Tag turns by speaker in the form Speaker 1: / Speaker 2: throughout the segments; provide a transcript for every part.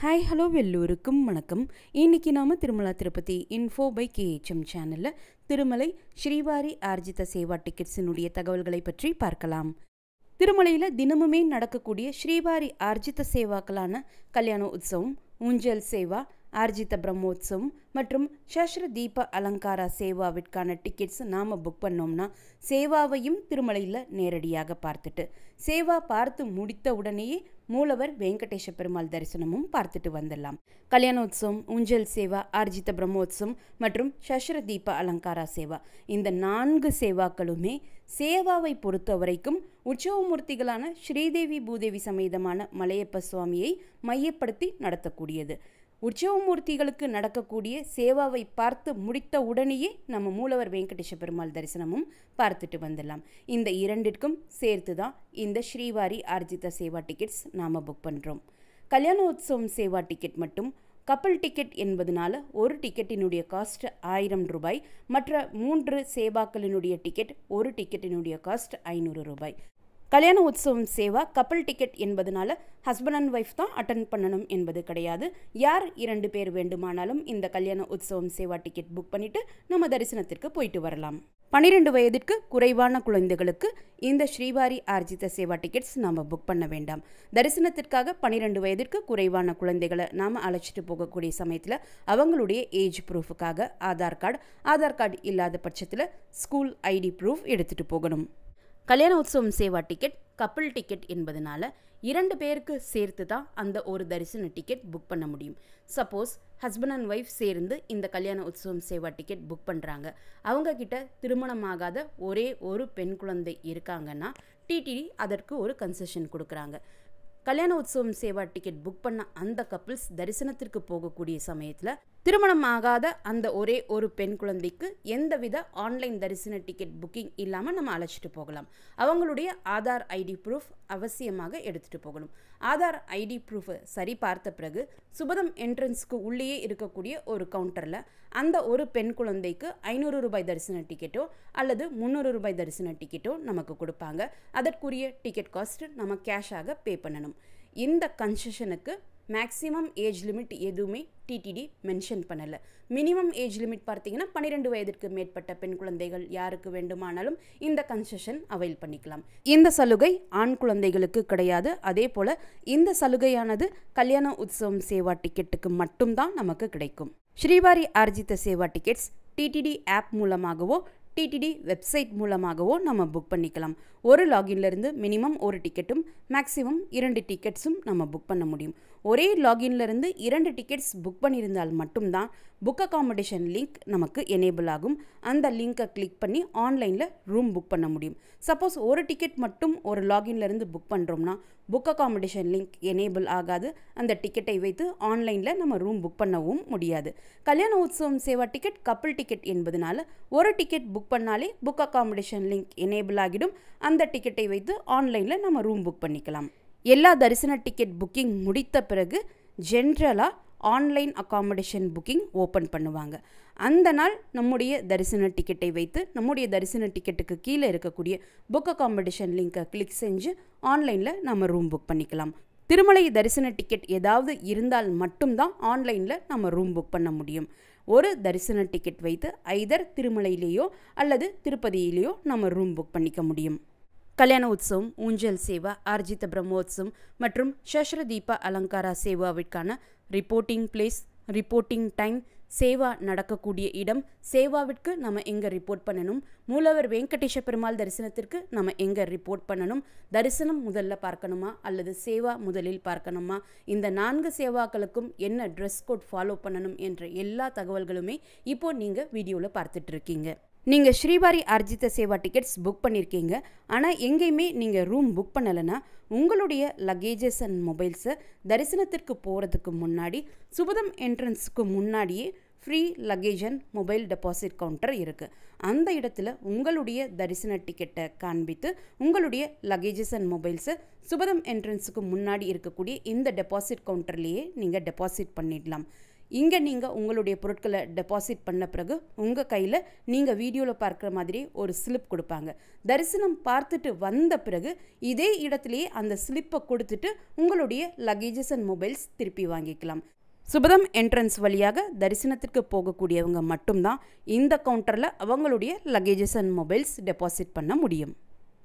Speaker 1: Hi hello எல்லோருக்கும் வணக்கம். இன்றைக்கி நாம் Tirumala Tirupati info by KHM சேனலில் திருமலை ஸ்ரீவாரி ஆர்ஜித சேவா டிக்கெட்ஸினுடைய தகவல்களை பற்றி பார்க்கலாம். திருமலையில் தினமுமே நடக்கக்கூடிய ஸ்ரீவாரி ஆர்ஜித சேவாக்களான கல்யாண உற்சவம், ஊஞ்சல் சேவா, ஆர்ஜித பிரம்மோத்சவம் மற்றும் சஷ்ர தீப அலங்காரா சேவாவிற்கான டிக்கெட்ஸ் நாம் புக் பண்ணோம்னா சேவாவையும் திருமலையில் நேரடியாக பார்த்துட்டு சேவா பார்த்து முடித்த உடனேயே மூலவர் வெங்கடேஷ பெருமாள் தரிசனமும் பார்த்துட்டு வந்துடலாம். கல்யாணோத்சவம், ஊஞ்சல் சேவா, ஆர்ஜித பிரம்மோத்சவம் மற்றும் சஷ்ர தீப அலங்காரா சேவா, இந்த 4 சேவாக்களுமே சேவாவை பொறுத்த வரைக்கும் உற்சவமூர்த்திகளான ஸ்ரீதேவி பூதேவி சமேதமான மலையப்ப சுவாமியை மையப்படுத்தி நடத்தக்கூடியது. உற்சவமூர்த்திகளுக்கு நடக்கக்கூடிய சேவாவை பார்த்து முடித்த உடனேயே நம்ம மூலவர் வெங்கடேஷ பெருமாள் தரிசனமும் பார்த்துட்டு வந்துடலாம். இந்த இரண்டிற்கும் சேர்த்து தான் இந்த ஸ்ரீவாரி ஆர்ஜித சேவா டிக்கெட்ஸ் நாம் புக் பண்ணுறோம். கல்யாணோத்சவம் சேவா டிக்கெட் மட்டும் கப்பல் டிக்கெட் என்பதனால ஒரு டிக்கெட்டினுடைய காஸ்ட் 1000 ரூபாய். மற்ற 3 சேவாக்களினுடைய டிக்கெட் ஒரு டிக்கெட்டினுடைய காஸ்ட் 500 ரூபாய். கல்யாண உற்சவம் சேவா கப்பல் டிக்கெட் என்பதனால ஹஸ்பண்ட் அண்ட் ஒய்ஃப் தான் அட்டன் பண்ணணும் என்பது கிடையாது. யார் 2 பேர் வேண்டுமானாலும் இந்த கல்யாண உற்சவம் சேவா டிக்கெட் புக் பண்ணிட்டு நம்ம தரிசனத்திற்கு போயிட்டு வரலாம். 12 வயதிற்கு குறைவான குழந்தைகளுக்கு இந்த ஸ்ரீவாரி ஆர்ஜித சேவா டிக்கெட்ஸ் நாம் புக் பண்ண வேண்டாம். தரிசனத்திற்காக 12 வயதிற்கு குறைவான குழந்தைகளை நாம் அழைச்சிட்டு போகக்கூடிய சமயத்தில் அவங்களுடைய ஏஜ் ப்ரூஃபுக்காக ஆதார் கார்டு இல்லாத பட்சத்தில் ஸ்கூல் ஐடி ப்ரூஃப் எடுத்துகிட்டு போகணும். கல்யாண உற்சவம் சேவா டிக்கெட் கப்பல் டிக்கெட் என்பதனால 2 பேருக்கு சேர்த்து தான் அந்த ஒரு தரிசன டிக்கெட் புக் பண்ண முடியும். சப்போஸ் ஹஸ்பண்ட் அண்ட் ஒய்ஃப் சேர்ந்து இந்த கல்யாண உற்சவம் சேவா டிக்கெட் புக் பண்ணுறாங்க, அவங்கக்கிட்ட திருமணமாகாத ஒரே ஒரு பெண் குழந்தை இருக்காங்கன்னா டிடிடி அதற்கு ஒரு கன்செஷன் கொடுக்குறாங்க. கல்யாண உற்சவம் சேவா டிக்கெட் புக் பண்ண அந்த கப்பிள்ஸ் தரிசனத்திற்கு போகக்கூடிய சமயத்தில் திருமணம் ஆகாத அந்த ஒரே ஒரு பெண் குழந்தைக்கு எந்தவித ஆன்லைன் தரிசன டிக்கெட் புக்கிங் இல்லாமல் நம்ம அழைச்சிட்டு போகலாம். அவங்களுடைய ஆதார் ஐடி ப்ரூஃப் அவசியமாக எடுத்துகிட்டு போகணும். ஆதார் ஐடி ப்ரூஃபை சரி பார்த்த பிறகு சுபதம் என்ட்ரன்ஸ்க்கு உள்ளேயே இருக்கக்கூடிய ஒரு கவுண்டரில் அந்த ஒரு பெண் குழந்தைக்கு 500 ரூபாய் தரிசன டிக்கெட்டோ அல்லது 300 ரூபாய் தரிசன டிக்கெட்டோ நமக்கு கொடுப்பாங்க. அதற்குரிய டிக்கெட் காஸ்ட் நம்ம கேஷாக பே பண்ணணும். இந்த கன்செஷனுக்கு மேக்ஸிமம் ஏஜ் லிமிட் எதுவுமே டிடிடி மென்ஷன் பண்ணலை. மினிமம் ஏஜ் லிமிட் பார்த்தீங்கன்னா 12 வயதிற்கு மேற்பட்ட பெண் குழந்தைகள் யாருக்கு வேண்டுமானாலும் இந்த கன்செஷன் அவைல் பண்ணிக்கலாம். இந்த சலுகை ஆண் குழந்தைகளுக்கு கிடையாது. அதே போல் இந்த சலுகையானது கல்யாண உற்சவம் சேவா டிக்கெட்டுக்கு மட்டும்தான் நமக்கு கிடைக்கும். Srivari Arjitha Seva tickets TTD app மூலமாகவோ டிடிடி வெப்சைட் மூலமாகவோ நம்ம புக் பண்ணிக்கலாம். ஒரு லாகின்லேருந்து மினிமம் ஒரு டிக்கெட்டும் மேக்ஸிமம் 2 டிக்கெட்ஸும் நம்ம புக் பண்ண முடியும். ஒரே லாகின்லேருந்து 2 டிக்கெட்ஸ் புக் பண்ணியிருந்தால் மட்டும்தான் புக் அகாமடேஷன் லிங்க் நமக்கு எனேபிள் ஆகும். அந்த லிங்க்கை கிளிக் பண்ணி ஆன்லைனில் ரூம் புக் பண்ண முடியும். சப்போஸ் ஒரு டிக்கெட் மட்டும் ஒரு லாகின்லேருந்து புக் பண்ணுறோம்னா புக் அகாமடேஷன் லிங்க் எனேபிள் ஆகாது. அந்த டிக்கெட்டை வைத்து ஆன்லைனில் நம்ம ரூம் புக் பண்ணவும் முடியாது. கல்யாண உற்சவம் சேவா டிக்கெட் கப்பல் டிக்கெட் என்பதனால ஒரு டிக்கெட் புக் பண்ணாலே புக் அகாமடேஷன் லிங்க் எனேபிள் ஆகிடும். அந்த டிக்கெட்டை வைத்து ஆன்லைனில் நம்ம ரூம் புக் பண்ணிக்கலாம். எல்லா தரிசன டிக்கெட் புக்கிங் முடித்த பிறகு ஜென்ரலாக ஆன்லைன் அகாமடேஷன் புக்கிங் ஓப்பன் பண்ணுவாங்க. அந்த நாள் நம்முடைய தரிசன டிக்கெட்டை வைத்து நம்முடைய தரிசன டிக்கெட்டுக்கு கீழே இருக்கக்கூடிய புக் அகாமடேஷன் லிங்கை கிளிக் செஞ்சு ஆன்லைனில் நம்ம ரூம் புக் பண்ணிக்கலாம். திருமலை தரிசன டிக்கெட் ஏதாவது இருந்தால் மட்டும்தான் ஆன்லைனில் நம்ம ரூம் புக் பண்ண முடியும். ஒரு தரிசன டிக்கெட் வைத்து ஐதர் திருமலையிலேயோ அல்லது திருப்பதியிலேயோ நம்ம ரூம் புக் பண்ணிக்க முடியும். கல்யாண உற்சவம், ஊஞ்சல் சேவா, ஆர்ஜித பிரம்மோத்சவம் மற்றும் சஷ்ர தீப அலங்காரா சேவாவிற்கான ரிப்போர்ட்டிங் பிளேஸ், ரிப்போர்ட்டிங் டைம், சேவா நடக்கக்கூடிய இடம், சேவாவிற்கு நம்ம எங்கே ரிப்போர்ட் பண்ணணும், மூலவர் வெங்கடேஷ பெருமாள் தரிசனத்திற்கு நம்ம எங்கே ரிப்போர்ட் பண்ணணும், தரிசனம் முதல்ல பார்க்கணுமா அல்லது சேவா முதலில் பார்க்கணுமா, இந்த 4 சேவாக்களுக்கும் என்ன ட்ரெஸ் கோட் ஃபாலோ பண்ணணும் என்ற எல்லா தகவல்களுமே இப்போ நீங்கள் வீடியோவில் பார்த்துட்டு இருக்கீங்க. நீங்கள் ஸ்ரீவாரி ஆர்ஜித சேவா டிக்கெட்ஸ் புக் பண்ணியிருக்கீங்க, ஆனால் எங்கேயுமே நீங்கள் ரூம் புக் பண்ணலைன்னா உங்களுடைய லக்கேஜஸ் அண்ட் மொபைல்ஸை தரிசனத்திற்கு போகிறதுக்கு முன்னாடி சுபதம் என்ட்ரன்ஸுக்கு முன்னாடியே free luggage and mobile deposit counter இருக்குது. அந்த இடத்துல உங்களுடைய தரிசன டிக்கெட்டை காண்பித்து உங்களுடைய லக்கேஜஸ் அண்ட் மொபைல்ஸை சுபதம் என்ட்ரன்ஸுக்கு முன்னாடி இருக்கக்கூடிய இந்த டெபாசிட் கவுண்டர்லேயே நீங்கள் டெபாசிட் பண்ணிடலாம். இங்கே நீங்கள் உங்களுடைய பொருட்களை டெபாசிட் பண்ண பிறகு உங்கள் கையில் நீங்கள் வீடியோவில் பார்க்குற மாதிரி ஒரு ஸ்லிப் கொடுப்பாங்க. தரிசனம் பார்த்துட்டு வந்த பிறகு இதே இடத்துலையே அந்த ஸ்லிப்பை கொடுத்துட்டு உங்களுடைய லக்கேஜஸ் அண்ட் மொபைல்ஸ் திருப்பி வாங்கிக்கலாம். சுபதம் என்ட்ரன்ஸ் வழியாக தரிசனத்திற்கு போகக்கூடியவங்க மட்டும்தான் இந்த கவுண்டரில் அவங்களுடைய லக்கேஜஸ் அண்ட் மொபைல்ஸ் டெபாசிட் பண்ண முடியும்.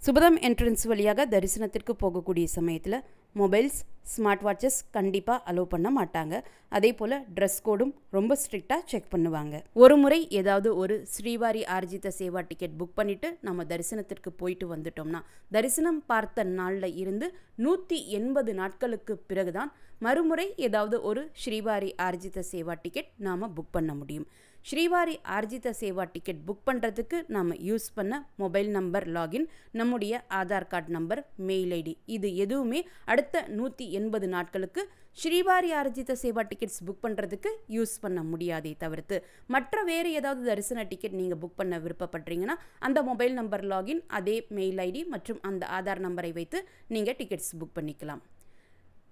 Speaker 1: சுபதம் என்ட்ரன்ஸ் வழியாக தரிசனத்திற்கு போகக்கூடிய சமயத்தில் மொபைல்ஸ், ஸ்மார்ட் வாட்சஸ் கண்டிப்பாக அலோவ் பண்ண மாட்டாங்க. அதே போல் ட்ரெஸ் கோடும் ரொம்ப ஸ்ட்ரிக்டாக செக் பண்ணுவாங்க. ஒரு முறை ஏதாவது ஒரு ஸ்ரீவாரி ஆர்ஜித சேவா டிக்கெட் புக் பண்ணிவிட்டு நம்ம தரிசனத்திற்கு போயிட்டு வந்துட்டோம்னா தரிசனம் பார்த்த நாளில் இருந்து 180 நாட்களுக்கு பிறகுதான் மறுமுறை ஏதாவது ஒரு ஸ்ரீவாரி ஆர்ஜித சேவா டிக்கெட் நாம் புக் பண்ண முடியும். ஸ்ரீவாரி ஆர்ஜித சேவா டிக்கெட் புக் பண்ணுறதுக்கு நாம் யூஸ் பண்ண மொபைல் நம்பர், லாகின், நம்முடைய Aadhaar card number, mail ID இது எதுவுமே அடுத்த 180 நாட்களுக்கு ஸ்ரீவாரி ஆர்ஜித சேவா டிக்கெட்ஸ் புக் பண்ணுறதுக்கு யூஸ் பண்ண முடியாதே தவிர்த்து மற்ற வேறு ஏதாவது தரிசன டிக்கெட் நீங்கள் புக் பண்ண விருப்பப்படுறீங்கன்னா அந்த மொபைல் நம்பர், லாகின், அதே மெயில் ஐடி மற்றும் அந்த ஆதார் நம்பரை வைத்து நீங்கள் டிக்கெட்ஸ் புக் பண்ணிக்கலாம்.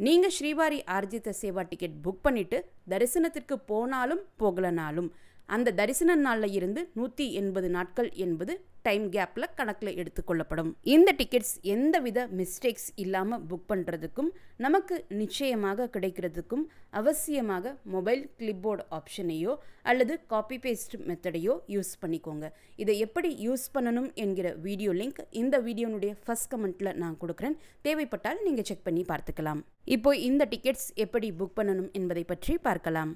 Speaker 1: நீங்கள் ஸ்ரீவாரி ஆர்ஜித சேவா டிக்கெட் புக் பண்ணிவிட்டு தரிசனத்திற்கு போனாலும் போகலனாலும் அந்த தரிசன நாளில் இருந்து 180 நாட்கள் என்பது டைம் கேப்பில் கணக்கில் எடுத்துக்கொள்ளப்படும். இந்த டிக்கெட்ஸ் எந்தவித மிஸ்டேக்ஸ் இல்லாமல் புக் பண்ணுறதுக்கும் நமக்கு நிச்சயமாக கிடைக்கிறதுக்கும் அவசியமாக மொபைல் கிளிப்போர்டு ஆப்ஷனையோ அல்லது காப்பி பேஸ்ட் மெத்தடையோ யூஸ் பண்ணிக்கோங்க. இதை எப்படி யூஸ் பண்ணணும் என்கிற வீடியோ லிங்க் இந்த வீடியோனுடைய ஃபர்ஸ்ட் கமெண்ட்டில் நான் கொடுக்குறேன். தேவைப்பட்டால் நீங்கள் செக் பண்ணி பார்த்துக்கலாம். இப்போ இந்த டிக்கெட்ஸ் எப்படி புக் பண்ணணும் என்பதை பற்றி பார்க்கலாம்.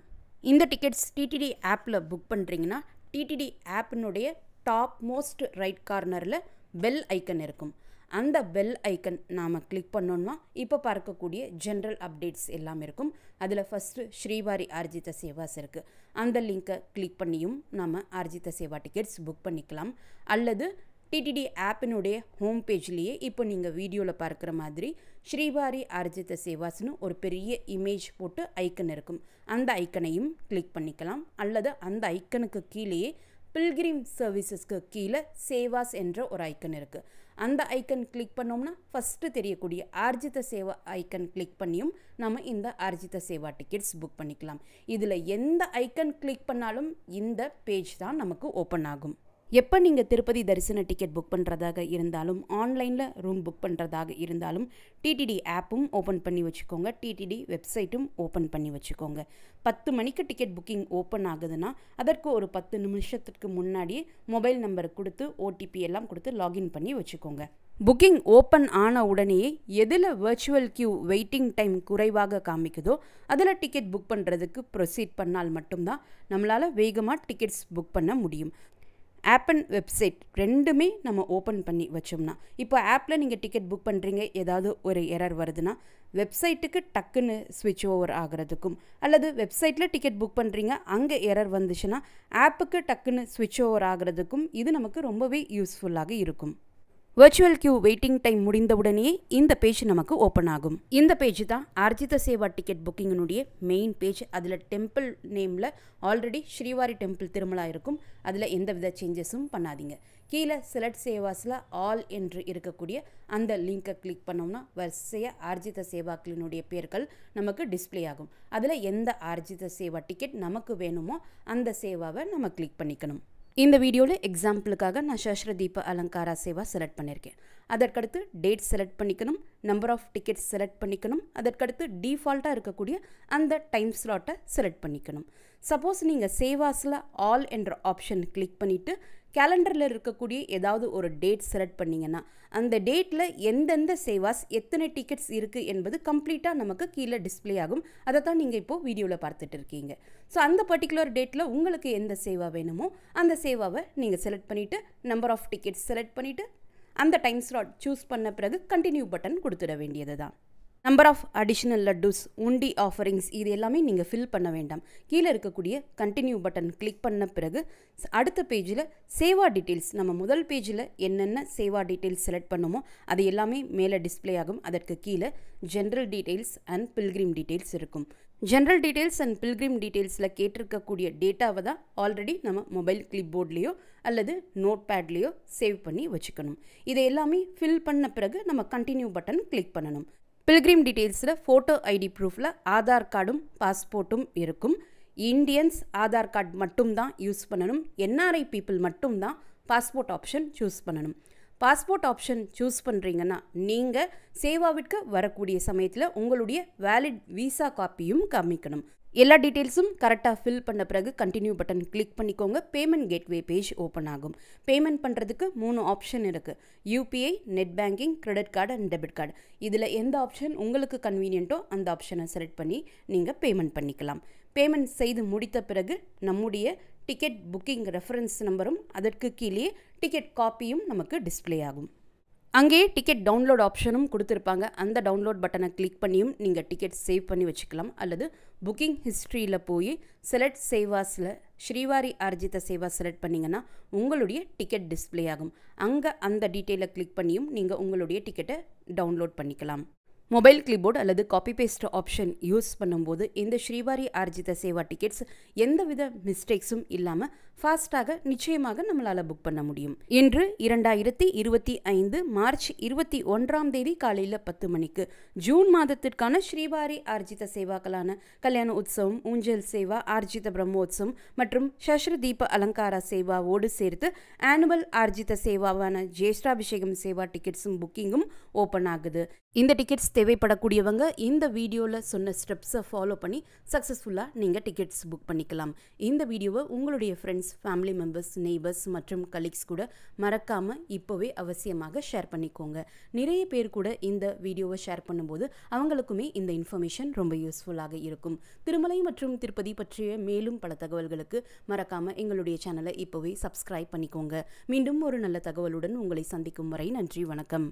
Speaker 1: இந்த டிக்கெட்ஸ் டிடிடி ஆப்பில் புக் பண்ணுறீங்கன்னா டிடிடி ஆப்பினுடைய டாப் மோஸ்ட் ரைட் கார்னரில் பெல் ஐக்கன் இருக்கும். அந்த பெல் ஐக்கன் நாம் கிளிக் பண்ணோன்னா இப்போ பார்க்கக்கூடிய ஜென்ரல் அப்டேட்ஸ் எல்லாம் இருக்கும். அதில் ஃபஸ்ட்டு ஸ்ரீவாரி ஆர்ஜித சேவாஸ் இருக்குது. அந்த லிங்க்கை கிளிக் பண்ணியும் நம்ம ஆர்ஜித சேவா டிக்கெட்ஸ் புக் பண்ணிக்கலாம். அல்லது டிடிடி ஆப்பினுடைய ஹோம் பேஜ்லேயே இப்போ நீங்கள் வீடியோவில் பார்க்குற மாதிரி ஸ்ரீவாரி ஆர்ஜித சேவாஸ்னு ஒரு பெரிய இமேஜ் போட்டு ஐக்கன் இருக்கும். அந்த ஐக்கனையும் கிளிக் பண்ணிக்கலாம். அல்லது அந்த ஐக்கனுக்கு கீழேயே பில்கிரிம் சர்வீசஸ்க்கு கீழே சேவாஸ் என்ற ஒரு ஐக்கன் இருக்குது. அந்த ஐக்கன் கிளிக் பண்ணோம்னா ஃபஸ்ட்டு தெரியக்கூடிய ஆர்ஜித சேவா ஐக்கன் கிளிக் பண்ணியும் நம்ம இந்த ஆர்ஜித சேவா டிக்கெட்ஸ் புக் பண்ணிக்கலாம். இதில் எந்த ஐக்கன் கிளிக் பண்ணாலும் இந்த பேஜ் தான் நமக்கு ஓப்பன் ஆகும். எப்போ நீங்கள் திருப்பதி தரிசன டிக்கெட் புக் பண்ணுறதாக இருந்தாலும் ஆன்லைனில் ரூம் புக் பண்ணுறதாக இருந்தாலும் டிடிடி ஆப்பும் ஓப்பன் பண்ணி வச்சுக்கோங்க. டிடிடி வெப்சைட்டும் ஓப்பன் பண்ணி வச்சுக்கோங்க. 10 மணிக்கு டிக்கெட் புக்கிங் ஓப்பன் ஆகுதுன்னா அதற்கு ஒரு 10 நிமிஷத்துக்கு முன்னாடியே மொபைல் நம்பர் கொடுத்து ஓடிபி எல்லாம் கொடுத்து லாகின் பண்ணி வச்சுக்கோங்க. புக்கிங் ஓப்பன் ஆன உடனேயே எதில் வர்ச்சுவல் கியூ வெயிட்டிங் டைம் குறைவாக காமிக்குதோ அதில் டிக்கெட் புக் பண்ணுறதுக்கு ப்ரொசீட் பண்ணால் மட்டும்தான் நம்மளால் வேகமாக டிக்கெட்ஸ் புக் பண்ண முடியும். ஆப் அண்ட் வெப்சைட் ரெண்டுமே நம்ம ஓப்பன் பண்ணி வச்சோம்னா இப்போ ஆப்பில் நீங்கள் டிக்கெட் புக் பண்ணுறீங்க, ஏதாவது ஒரு எரர் வருதுன்னா வெப்சைட்டுக்கு டக்குன்னு ஸ்விட்ச் ஓவர் ஆகிறதுக்கும் அல்லது வெப்சைட்டில் டிக்கெட் புக் பண்ணுறீங்க அங்கே எரர் வந்துச்சுன்னா ஆப்புக்கு டக்குன்னு ஸ்விட்ச் ஓவர் ஆகிறதுக்கும் இது நமக்கு ரொம்பவே யூஸ்ஃபுல்லாக இருக்கும். வர்ச்சுவல் கியூ வெயிட்டிங் டைம் முடிந்தவுடனே இந்த பேஜ் நமக்கு ஓப்பன் ஆகும். இந்த பேஜ் தான் ஆர்ஜித சேவா டிக்கெட் புக்கிங்கினுடைய மெயின் பேஜ். அதில் டெம்பிள் நேமில் ஆல்ரெடி ஸ்ரீவாரி டெம்பிள் திருமலா இருக்கும். அதில் எந்தவித சேஞ்சஸும் பண்ணாதீங்க. கீழே செலக்ட் சேவாஸில் ஆல் என்று இருக்கக்கூடிய அந்த லிங்கை கிளிக் பண்ணோம்னா வரிசையாக ஆர்ஜித சேவாக்களினுடைய பேர்கள் நமக்கு டிஸ்பிளே ஆகும். அதில் எந்த ஆர்ஜித சேவா டிக்கெட் நமக்கு வேணுமோ அந்த சேவாவை நம்ம கிளிக் பண்ணிக்கணும். இந்த வீடியோவில் எக்ஸாம்பிளுக்காக நான் சஹஸ்ரதீப அலங்காரா சேவா செலக்ட் பண்ணியிருக்கேன். அதற்கடுத்து டேட் செலக்ட் பண்ணிக்கணும், நம்பர் ஆஃப் டிக்கெட்ஸ் செலக்ட் பண்ணிக்கணும், அதற்கடுத்து டிஃபால்ட்டாக இருக்கக்கூடிய அந்த டைம் ஸ்லாட்டை செலக்ட் பண்ணிக்கணும். சப்போஸ் நீங்கள் சேவாஸில் ஆல் என்ற ஆப்ஷன் கிளிக் பண்ணிவிட்டு கேலண்டரில் இருக்கக்கூடிய ஏதாவது ஒரு டேட் செலக்ட் பண்ணிங்கன்னா அந்த டேட்டில் எந்தெந்த சேவாஸ் எத்தனை டிக்கெட்ஸ் இருக்குது என்பது கம்ப்ளீட்டாக நமக்கு கீழே டிஸ்பிளே ஆகும். அதை தான் நீங்கள் இப்போது வீடியோவில் பார்த்துட்டு இருக்கீங்க. ஸோ அந்த பர்டிகுலர் டேட்டில் உங்களுக்கு எந்த சேவா வேணுமோ அந்த சேவாவை நீங்கள் செலக்ட் பண்ணிவிட்டு நம்பர் ஆஃப் டிக்கெட்ஸ் செலக்ட் பண்ணிவிட்டு அந்த டைம் ஸ்லாட் சூஸ் பண்ண பிறகு கண்டினியூ பட்டன் கொடுத்துட வேண்டியது தான். நம்பர் ஆஃப் அடிஷ்னல் லட்டூஸ், உண்டி ஆஃபரிங்ஸ் இது எல்லாமே நீங்கள் ஃபில் பண்ண வேண்டாம். கீழே இருக்கக்கூடிய கண்டினியூ பட்டன் கிளிக் பண்ண பிறகு அடுத்த பேஜில் சேவா டீட்டெயில்ஸ், நம்ம முதல் பேஜில் என்னென்ன சேவா டீட்டெயில்ஸ் செலக்ட் பண்ணுமோ அது எல்லாமே மேலே டிஸ்பிளே ஆகும். அதற்கு கீழே general details and pilgrim details இருக்கும். ஜென்ரல் டீட்டெயில்ஸ் அண்ட் பில்கிரிம் டீட்டெயில்ஸில் கேட்டிருக்கக்கூடிய டேட்டாவை தான் ஆல்ரெடி நம்ம மொபைல் கிளிப்போர்ட்லேயோ அல்லது நோட் பேட்லேயோ சேவ் பண்ணி வச்சுக்கணும். இதை எல்லாமே ஃபில் பண்ண பிறகு நம்ம கண்டினியூ பட்டன் கிளிக் பண்ணணும். பில்கிரிம் டீட்டெயில்ஸில் ஃபோட்டோ ஐடி ப்ரூஃபில் ஆதார் கார்டும் பாஸ்போர்ட்டும் இருக்கும். இந்தியன்ஸ் ஆதார் கார்டு மட்டும்தான் யூஸ் பண்ணணும். என்ஆர்ஐ பீப்புள் மட்டும்தான் பாஸ்போர்ட் ஆப்ஷன் சூஸ் பண்ணணும். பாஸ்போர்ட் ஆப்ஷன் சூஸ் பண்ணுறீங்கன்னா நீங்கள் சேவாவிற்கு வரக்கூடிய சமயத்தில் உங்களுடைய வேலிட் விசா காப்பியும் காமிக்கணும். எல்லா டீட்டெயில்ஸும் கரெக்டாக ஃபில் பண்ண பிறகு கண்டினியூ பட்டன் கிளிக் பண்ணிக்கோங்க. பேமெண்ட் கேட்வே பேஜ் ஓப்பன் ஆகும். பேமெண்ட் பண்ணுறதுக்கு 3 ஆப்ஷன் இருக்குது. UPI, net banking, credit card and debit card. இதில் எந்த ஆப்ஷன் உங்களுக்கு கன்வீனியன்ட்டோ அந்த ஆப்ஷனை செலக்ட் பண்ணி நீங்கள் பேமெண்ட் பண்ணிக்கலாம். பேமெண்ட் செய்து முடித்த பிறகு நம்முடைய டிக்கெட் புக்கிங் ரெஃபரன்ஸ் நம்பரும் அதற்கு கீழே டிக்கெட் காப்பியும் நமக்கு டிஸ்பிளே ஆகும். அங்கேயே டிக்கெட் டவுன்லோட் ஆப்ஷனும் கொடுத்துருப்பாங்க. அந்த டவுன்லோட் பட்டனை கிளிக் பண்ணியும் நீங்கள் டிக்கெட் சேவ் பண்ணி வச்சுக்கலாம். அல்லது புக்கிங் ஹிஸ்ட்ரியில் போய் செலக்ட் சேவாஸில் ஸ்ரீவாரி ஆர்ஜித சேவா செலக்ட் பண்ணிங்கன்னா உங்களுடைய டிக்கெட் டிஸ்பிளே ஆகும். அங்கே அந்த டீட்டெயிலை கிளிக் பண்ணியும் நீங்கள் உங்களுடைய டிக்கெட்டை டவுன்லோட் பண்ணிக்கலாம். மொபைல் கிளிபோர்டு அல்லது காப்பி பேஸ்ட் ஆப்ஷன் யூஸ் பண்ணும்போது இந்த ஸ்ரீவாரி ஆர்ஜித சேவா டிக்கெட்ஸ் எந்தவித மிஸ்டேக்ஸும் இல்லாமல் ஃபாஸ்ட்டாக நிச்சயமாக நம்மளால் புக் பண்ண முடியும். இன்று 2025 மார்ச் 21 காலையில் 10 மணிக்கு ஜூன் மாதத்திற்கான ஸ்ரீவாரி ஆர்ஜித சேவாக்களான கல்யாண உற்சவம், ஊஞ்சல் சேவா, ஆர்ஜித பிரம்மோத்சவம் மற்றும் சஸ்ர தீப அலங்கார சேவாவோடு சேர்த்து ஆனுவல் ஆர்ஜித சேவாவான ஜேஷ்டாபிஷேகம் சேவா டிக்கெட்ஸும் புக்கிங்கும் ஓப்பன் ஆகுது. இந்த டிக்கெட்ஸ் தேவைப்படக்கூடியவங்க இந்த வீடியோவில் சொன்ன ஸ்டெப்ஸை ஃபாலோ பண்ணி சக்ஸஸ்ஃபுல்லாக நீங்கள் டிக்கெட்ஸ் புக் பண்ணிக்கலாம். இந்த வீடியோவை உங்களுடைய ஃப்ரெண்ட்ஸ், ஃபேமிலி மெம்பர்ஸ், நெய்பர்ஸ் மற்றும் கலீக்ஸ் கூட மறக்காமல் இப்போவே அவசியமாக ஷேர் பண்ணிக்கோங்க. நிறைய பேர் கூட இந்த வீடியோவை ஷேர் பண்ணும்போது அவங்களுக்குமே இந்த இன்ஃபர்மேஷன் ரொம்ப யூஸ்ஃபுல்லாக இருக்கும். திருமலை மற்றும் திருப்பதி பற்றிய மேலும் பல தகவல்களுக்கு மறக்காமல் எங்களுடைய சேனலை இப்போவே சப்ஸ்கிரைப் பண்ணிக்கோங்க. மீண்டும் ஒரு நல்ல தகவலுடன் உங்களை சந்திக்கும் வரை நன்றி, வணக்கம்.